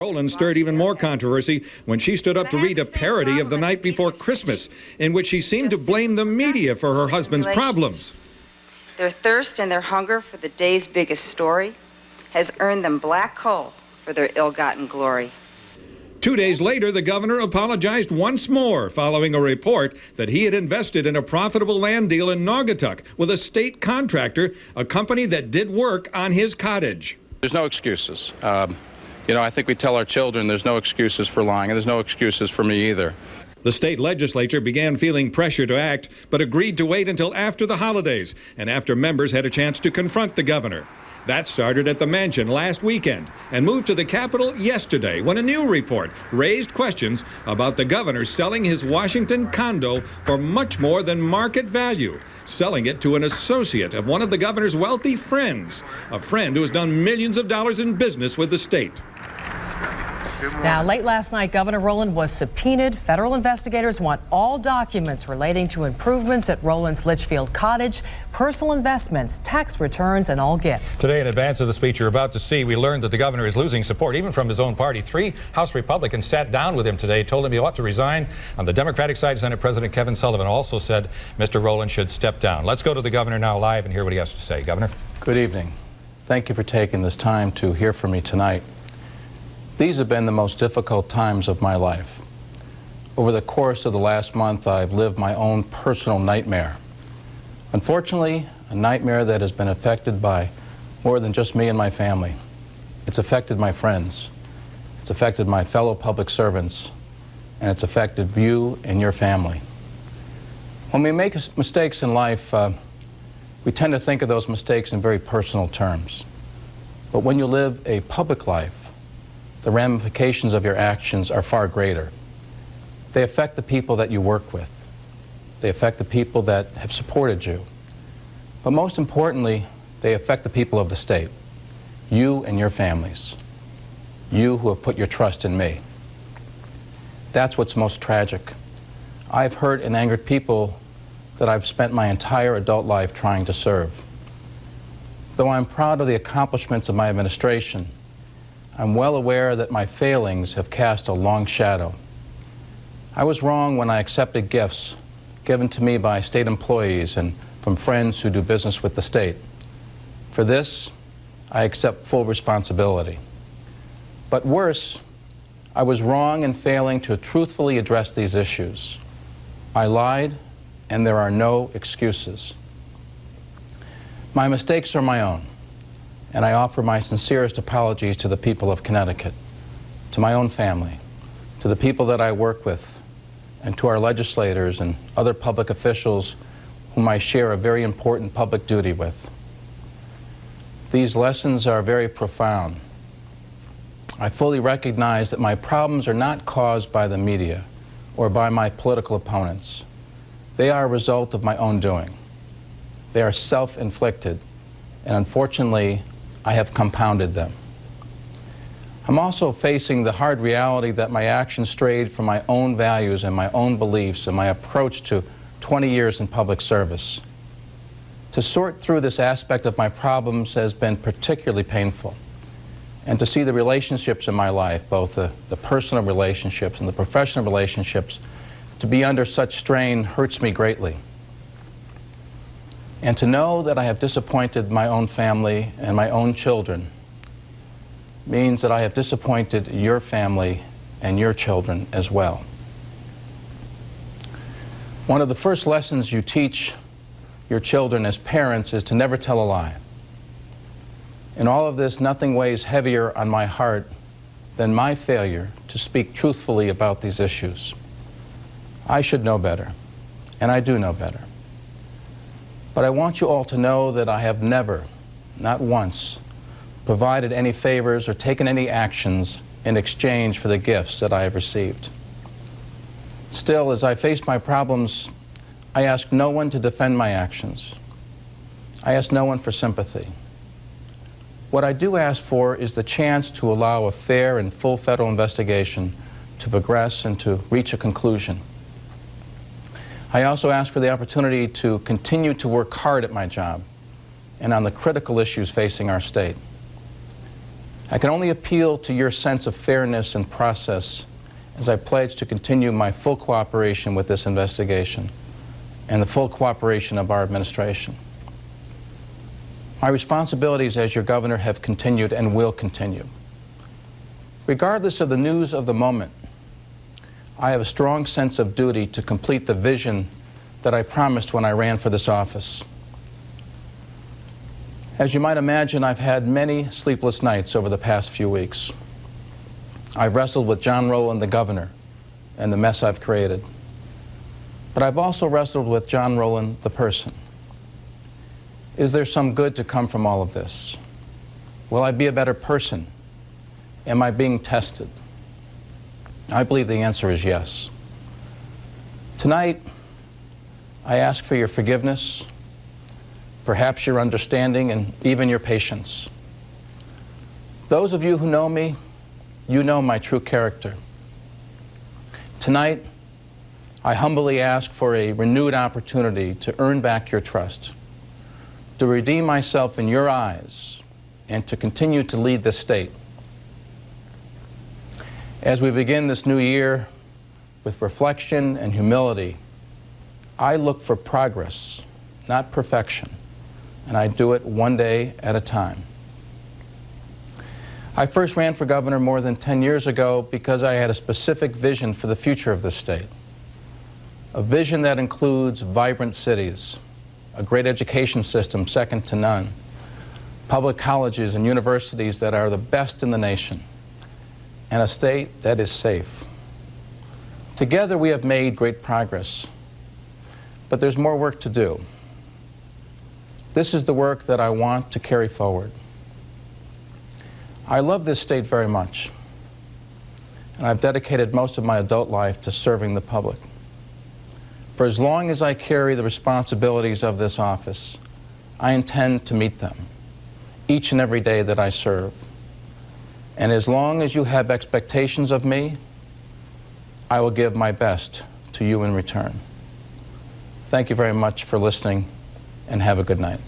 Rowland stirred even more controversy when she stood up to read a parody of The Night Before Christmas, in which she seemed to blame the media for her husband's problems. Their thirst and their hunger for the day's biggest story has earned them black coal for their ill-gotten glory. 2 days later, the governor apologized once more following a report that he had invested in a profitable land deal in Naugatuck with a state contractor, a company that did work on his cottage. There's no excuses. You know, I think we tell our children there's no excuses for lying, and there's no excuses for me either. The state legislature began feeling pressure to act, but agreed to wait until after the holidays and after members had a chance to confront the governor. That started at the mansion last weekend and moved to the Capitol yesterday when a new report raised questions about the governor selling his Washington condo for much more than market value, selling it to an associate of one of the governor's wealthy friends, a friend who has done millions of dollars in business with the state. Now, late last night, Governor Rowland was subpoenaed. Federal investigators want all documents relating to improvements at Rowland's Litchfield cottage, personal investments, tax returns, and all gifts. Today, in advance of the speech you're about to see, we learned that the governor is losing support, even from his own party. 3 House Republicans sat down with him today, told him he ought to resign. On the Democratic side, Senate President Kevin Sullivan also said Mr. Rowland should step down. Let's go to the governor now live and hear what he has to say. Governor. Good evening. Thank you for taking this time to hear from me tonight. These have been the most difficult times of my life. Over the course of the last month, I've lived my own personal nightmare. Unfortunately, a nightmare that has been affected by more than just me and my family. It's affected my friends. It's affected my fellow public servants. And it's affected you and your family. When we make mistakes in life, we tend to think of those mistakes in very personal terms. But when you live a public life, the ramifications of your actions are far greater. They affect the people that you work with. They affect the people that have supported you. But most importantly, they affect the people of the state, you and your families, you who have put your trust in me. That's what's most tragic. I've hurt and angered people that I've spent my entire adult life trying to serve. Though I'm proud of the accomplishments of my administration, I'm well aware that my failings have cast a long shadow. I was wrong when I accepted gifts given to me by state employees and from friends who do business with the state. For this, I accept full responsibility. But worse, I was wrong in failing to truthfully address these issues. I lied, and there are no excuses. My mistakes are my own, and I offer my sincerest apologies to the people of Connecticut, to my own family, to the people that I work with, and to our legislators and other public officials whom I share a very important public duty with. These lessons are very profound. I fully recognize that my problems are not caused by the media or by my political opponents. They are a result of my own doing. They are self-inflicted, and unfortunately, I have compounded them. I'm also facing the hard reality that my actions strayed from my own values and my own beliefs and my approach to 20 years in public service. To sort through this aspect of my problems has been particularly painful. And to see the relationships in my life, both the personal relationships and the professional relationships, to be under such strain hurts me greatly. And to know that I have disappointed my own family and my own children means that I have disappointed your family and your children as well. One of the first lessons you teach your children as parents is to never tell a lie. In all of this, nothing weighs heavier on my heart than my failure to speak truthfully about these issues. I should know better, and I do know better. But I want you all to know that I have never, not once, provided any favors or taken any actions in exchange for the gifts that I have received. Still, as I face my problems, I ask no one to defend my actions. I ask no one for sympathy. What I do ask for is the chance to allow a fair and full federal investigation to progress and to reach a conclusion. I also ask for the opportunity to continue to work hard at my job and on the critical issues facing our state. I can only appeal to your sense of fairness and process as I pledge to continue my full cooperation with this investigation and the full cooperation of our administration. My responsibilities as your governor have continued and will continue. Regardless of the news of the moment, I have a strong sense of duty to complete the vision that I promised when I ran for this office. As you might imagine, I've had many sleepless nights over the past few weeks. I've wrestled with John Rowland, the governor, and the mess I've created. But I've also wrestled with John Rowland, the person. Is there some good to come from all of this? Will I be a better person? Am I being tested? I believe the answer is yes. Tonight, I ask for your forgiveness, perhaps your understanding, and even your patience. Those of you who know me, you know my true character. Tonight, I humbly ask for a renewed opportunity to earn back your trust, to redeem myself in your eyes, and to continue to lead this state. As we begin this new year with reflection and humility, I look for progress, not perfection, and I do it one day at a time. I first ran for governor more than 10 years ago because I had a specific vision for the future of this state. A vision that includes vibrant cities, a great education system second to none, public colleges and universities that are the best in the nation, and a state that is safe. Together we have made great progress, but there's more work to do. This is the work that I want to carry forward. I love this state very much, and I've dedicated most of my adult life to serving the public. For as long as I carry the responsibilities of this office, I intend to meet them each and every day that I serve. And as long as you have expectations of me, I will give my best to you in return. Thank you very much for listening, and have a good night.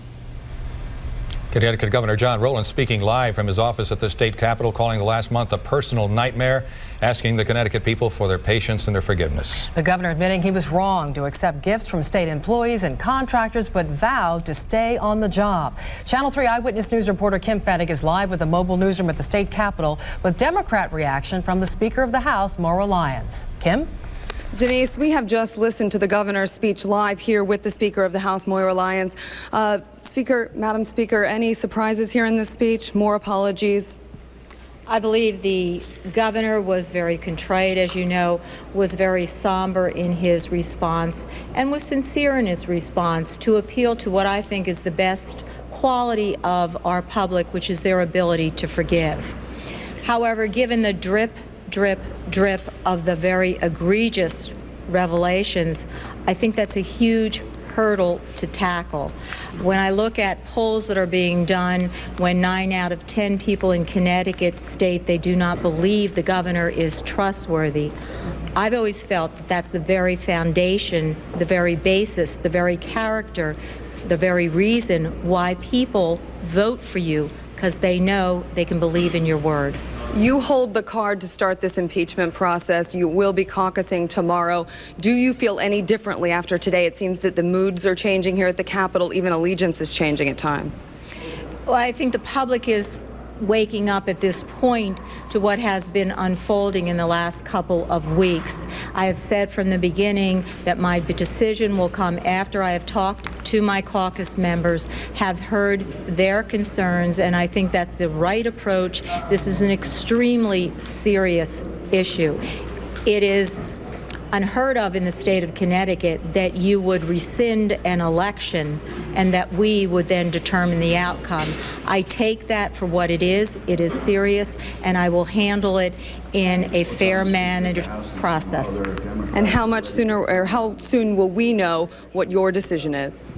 Connecticut Governor John Rowland speaking live from his office at the state capitol, calling the last month a personal nightmare, asking the Connecticut people for their patience and their forgiveness. The governor admitting he was wrong to accept gifts from state employees and contractors, but vowed to stay on the job. Channel 3 Eyewitness News reporter Kim Fettig is live with the mobile newsroom at the state capitol with Democrat reaction from the Speaker of the House, Maura Lyons. Kim? Denise, we have just listened to the governor's speech live here with the Speaker of the House, Maura Lyons. Madam Speaker, any surprises here in this speech? More apologies? I believe the governor was very contrite, as you know, was very somber in his response, and was sincere in his response to appeal to what I think is the best quality of our public, which is their ability to forgive. However, given the drip of the very egregious revelations, I think that's a huge hurdle to tackle. When I look at polls that are being done, when 9 out of 10 people in Connecticut state they do not believe the governor is trustworthy, I've always felt that that's the very foundation, the very basis, the very character, the very reason why people vote for you, because they know they can believe in your word. You hold the card to start this impeachment process. You will be caucusing tomorrow. Do you feel any differently after today? It seems that the moods are changing here at the Capitol. Even allegiance is changing at times. Well, I think the public is waking up at this point to what has been unfolding in the last couple of weeks. I have said from the beginning that my decision will come after I have talked to my caucus members, have heard their concerns, and I think that's the right approach. This is an extremely serious issue. It is unheard of in the state of Connecticut that you would rescind an election and that we would then determine the outcome. I take that for what it is. It is serious, and I will handle it in a fair mannered process. And how much sooner, or how soon will we know what your decision is?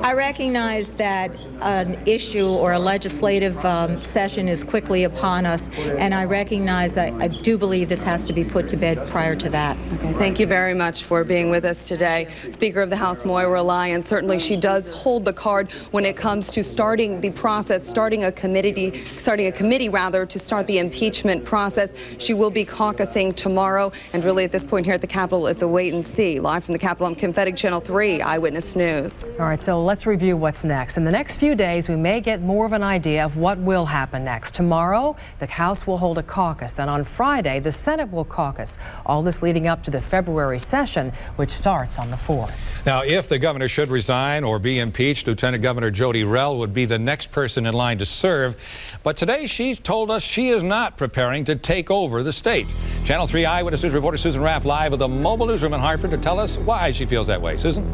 I recognize that an issue or a legislative session is quickly upon us, and I recognize that I do believe this has to be put to bed prior to that. Okay, thank you very much for being with us today. Speaker of the House, Maura Lyons, certainly she does hold hold the card when it comes to starting the process, starting a committee rather, to start the impeachment process. She will be caucusing tomorrow, and really at this point here at the Capitol, it's a wait and see. Live from the Capitol, I'm Kim Fettig, Channel 3 Eyewitness News. All right, so let's review what's next. In the next few days, we may get more of an idea of what will happen next. Tomorrow, the House will hold a caucus. Then on Friday, the Senate will caucus. All this leading up to the February session, which starts on the 4th. Now, if the governor should resign or be impeached, Lieutenant Governor Jody Rell would be the next person in line to serve. But today, she's told us she is not preparing to take over the state. Channel 3 Eyewitness News reporter Susan Raff live at the mobile newsroom in Hartford to tell us why she feels that way. Susan?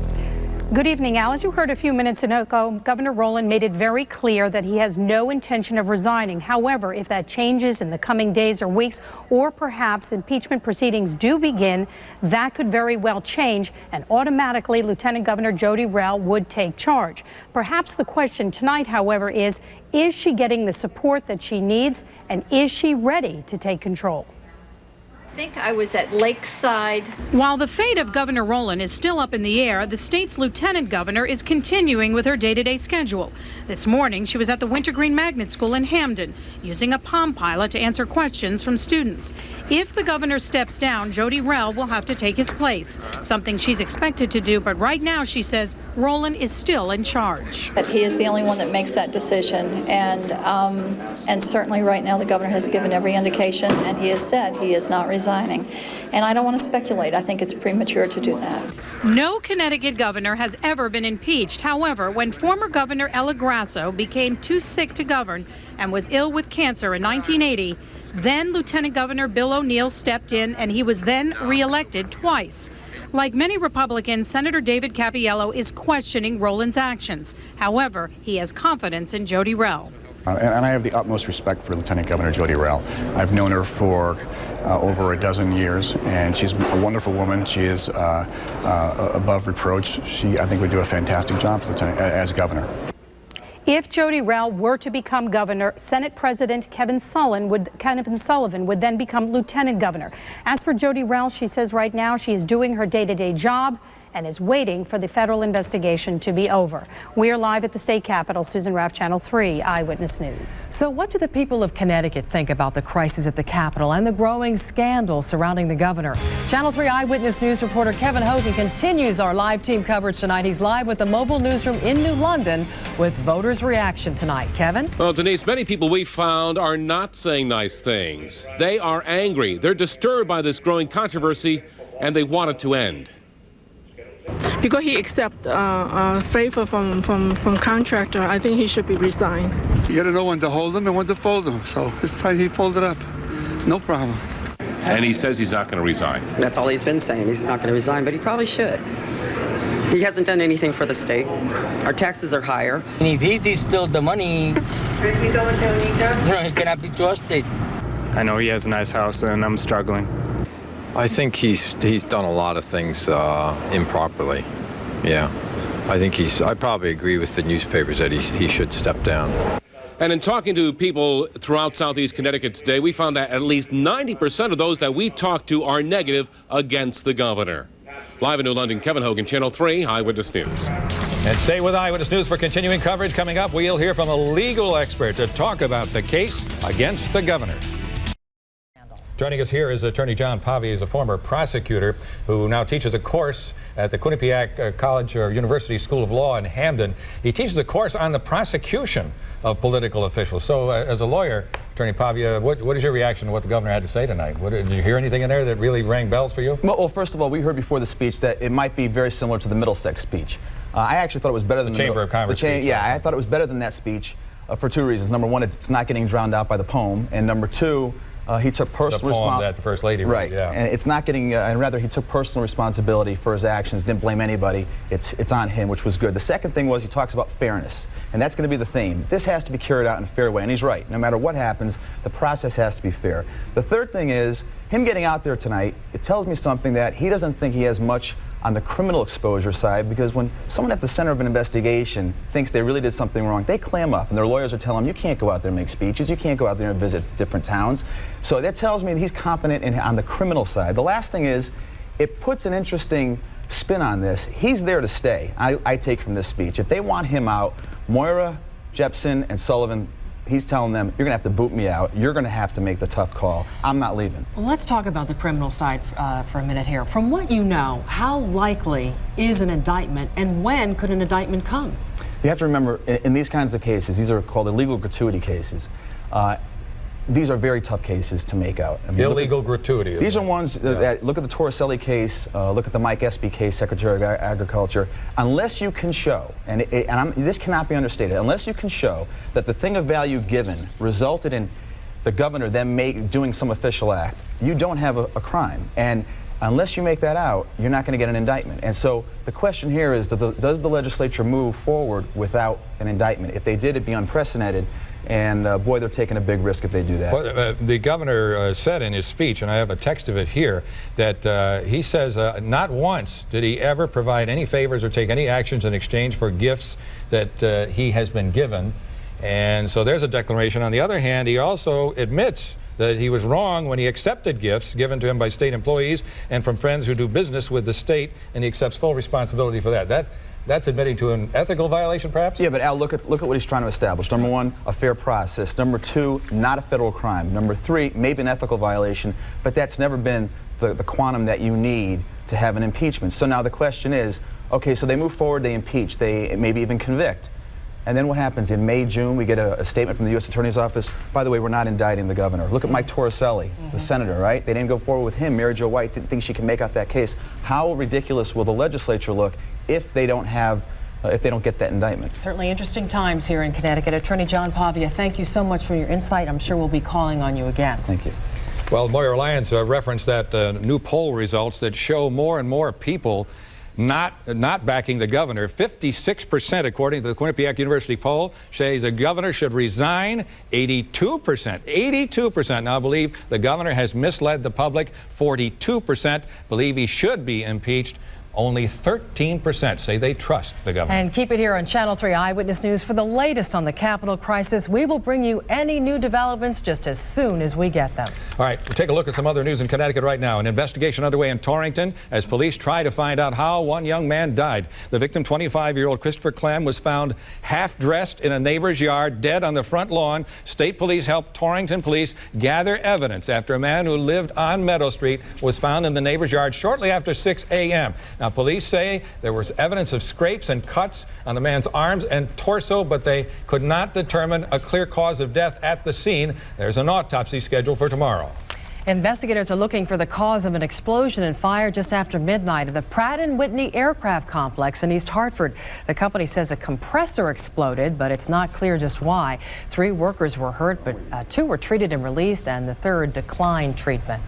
Good evening, Al. As you heard a few minutes ago, Governor Rowland made it very clear that he has no intention of resigning. However, if that changes in the coming days or weeks, or perhaps impeachment proceedings do begin, that could very well change, and automatically Lieutenant Governor Jody Rell would take charge. Perhaps the question tonight, however, is she getting the support that she needs, and is she ready to take control? I think I was at Lakeside. While the fate of Governor Rowland is still up in the air, the state's lieutenant governor is continuing with her day-to-day schedule. This morning, she was at the Wintergreen Magnet School in Hamden, using a Palm Pilot to answer questions from students. If the governor steps down, Jody Rell will have to take his place, something she's expected to do, but right now, she says, Rowland is still in charge. That he is the only one that makes that decision, and certainly right now the governor has given every indication, and he has said he is not resigning. And I don't want to speculate. I think it's premature to do that. No Connecticut governor has ever been impeached. However, when former Governor Ella Grasso became too sick to govern and was ill with cancer in 1980, then Lieutenant Governor Bill O'Neill stepped in, and he was then reelected twice. Like many Republicans, Senator David Cappiello is questioning Rowland's actions. However, he has confidence in Jody Rell. And I have the utmost respect for Lieutenant Governor Jody Rell. I've known her for over a dozen years, and she's a wonderful woman. She is above reproach. She, I think, would do a fantastic job as governor. If Jody Rell were to become governor, Senate President Kevin Sullivan would then become lieutenant governor. As for Jody Rell, she says right now she is doing her day-to-day job and is waiting for the federal investigation to be over. We are live at the state capitol. Susan Raff, Channel 3 Eyewitness News. So what do the people of Connecticut think about the crisis at the Capitol and the growing scandal surrounding the governor? Channel 3 Eyewitness News reporter Kevin Hogan continues our live team coverage tonight. He's live with the mobile newsroom in New London with voters' reaction tonight. Kevin? Well, Denise, many people we found are not saying nice things. They are angry. They're disturbed by this growing controversy, and they want it to end. Because he accept favor from contractor, I think he should be resigned. You got to know when to hold them and when to fold them. So this time he folded up. No problem. And he says he's not going to resign. That's all he's been saying. He's not going to resign, but he probably should. He hasn't done anything for the state. Our taxes are higher. And if he stole the money, he cannot be trusted. I know he has a nice house, and I'm struggling. I think he's done a lot of things improperly. Yeah, I probably agree with the newspapers that he should step down. And in talking to people throughout Southeast Connecticut today, we found that at least 90% of those that we talked to are negative against the governor. Live in New London, Kevin Hogan, Channel 3 Eyewitness News. And stay with Eyewitness News for continuing coverage. Coming up, we'll hear from a legal expert to talk about the case against the governor. Joining us here is Attorney John Pavey. He's a former prosecutor who now teaches a course at the Quinnipiac College or University School of Law in Hamden. He teaches a course on the prosecution of political officials. So as a lawyer, Attorney Pavey, what is your reaction to what the governor had to say tonight? Did you hear anything in there that really rang bells for you? Well, first of all, we heard before the speech that it might be very similar to the Middlesex speech. I actually thought it was better than the Chamber of Commerce speech. Yeah, I thought it was better than that speech for two reasons. Number one, it's not getting drowned out by the poem, and number two, he took personal responsibility. That the First Lady wrote, right, yeah. And it's not getting, and rather he took personal responsibility for his actions, didn't blame anybody. It's on him, which was good. The second thing was he talks about fairness, and that's going to be the theme. This has to be carried out in a fair way, and he's right. No matter what happens, the process has to be fair. The third thing is him getting out there tonight, it tells me something that he doesn't think he has much on the criminal exposure side, because when someone at the center of an investigation thinks they really did something wrong, they clam up, and their lawyers are telling them, you can't go out there and make speeches, you can't go out there and visit different towns. So that tells me that he's confident on the criminal side. The last thing is, it puts an interesting spin on this, he's there to stay. I take from this speech. If they want him out, Moira, Jepsen, and Sullivan, he's telling them, you're going to have to boot me out. You're going to have to make the tough call. I'm not leaving. Well, let's talk about the criminal side for a minute here. From what you know, how likely is an indictment, and when could an indictment come? You have to remember, in these kinds of cases, these are called illegal gratuity cases. These are very tough cases to make out. I mean, illegal gratuity. These are ones that, look at the Torricelli case, look at the Mike Espy case, Secretary of Agriculture. Unless you can show, and this cannot be understated, unless you can show that the thing of value given resulted in the governor then doing some official act, you don't have a crime. And unless you make that out, you're not going to get an indictment. And so the question here is, does the legislature move forward without an indictment? If they did, it'd be unprecedented. And boy, they're taking a big risk if they do that. Well, the governor said in his speech, and I have a text of it here, that he says not once did he ever provide any favors or take any actions in exchange for gifts that he has been given. And so there's a declaration. On the other hand, he also admits that he was wrong when he accepted gifts given to him by state employees and from friends who do business with the state, and he accepts full responsibility for that. That's admitting to an ethical violation, perhaps? Yeah, but Al, look at what he's trying to establish. Number one, a fair process. Number two, not a federal crime. Number three, maybe an ethical violation, but that's never been the quantum that you need to have an impeachment. So now the question is, okay, so they move forward, they impeach, they maybe even convict. And then what happens? In May, June, we get a statement from the U.S. Attorney's Office. By the way, we're not indicting the governor. Look at Mike Torricelli, the senator, right? They didn't go forward with him. Mary Jo White didn't think she could make out that case. How ridiculous will the legislature look if they don't get that indictment? Certainly interesting times here in Connecticut. Attorney John Pavia, thank you so much for your insight. I'm sure we'll be calling on you again. Thank you. Well, Moira Lyons referenced that new poll results that show more and more people not backing the governor. 56%, according to the Quinnipiac University poll, says the governor should resign. 82% now believe the governor has misled the public. 42% believe he should be impeached. Only 13% say they trust the governor. And keep it here on Channel 3 Eyewitness News for the latest on the Capitol crisis. We will bring you any new developments just as soon as we get them. All right, we'll take a look at some other news in Connecticut right now. An investigation underway in Torrington as police try to find out how one young man died. The victim, 25-year-old Christopher Clem, was found half-dressed in a neighbor's yard, dead on the front lawn. State police helped Torrington police gather evidence after a man who lived on Meadow Street was found in the neighbor's yard shortly after 6 a.m. Now, police say there was evidence of scrapes and cuts on the man's arms and torso, but they could not determine a clear cause of death at the scene. There's an autopsy scheduled for tomorrow. Investigators are looking for the cause of an explosion and fire just after midnight at the Pratt & Whitney Aircraft Complex in East Hartford. The company says a compressor exploded, but it's not clear just why. 3 workers were hurt, but 2 were treated and released, and the 3rd declined treatment.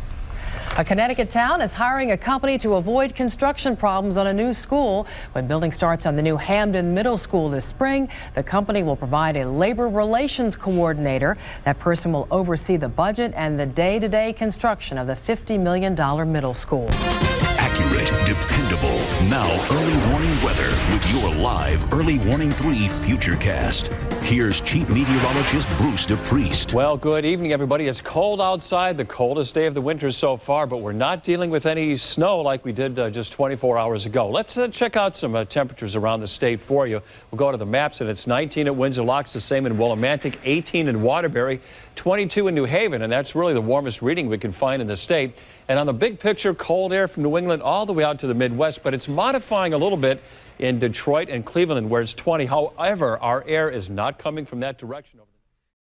A Connecticut town is hiring a company to avoid construction problems on a new school. When building starts on the new Hamden Middle School this spring, the company will provide a labor relations coordinator. That person will oversee the budget and the day-to-day construction of the $50 million middle school. Accurate, dependable, now early warning weather with your live Early Warning 3 Futurecast. Here's Chief Meteorologist Bruce DePriest. Well, good evening, everybody. It's cold outside, the coldest day of the winter so far, but we're not dealing with any snow like we did just 24 hours ago. Let's check out some temperatures around the state for you. We'll go to the maps, and it's 19 at Windsor Locks, the same in Willimantic, 18 in Waterbury, 22 in New Haven, and that's really the warmest reading we can find in the state. And on the big picture, cold air from New England all the way out to the Midwest, but it's modifying a little bit in Detroit and Cleveland, where it's 20. However, our air is not coming from that direction.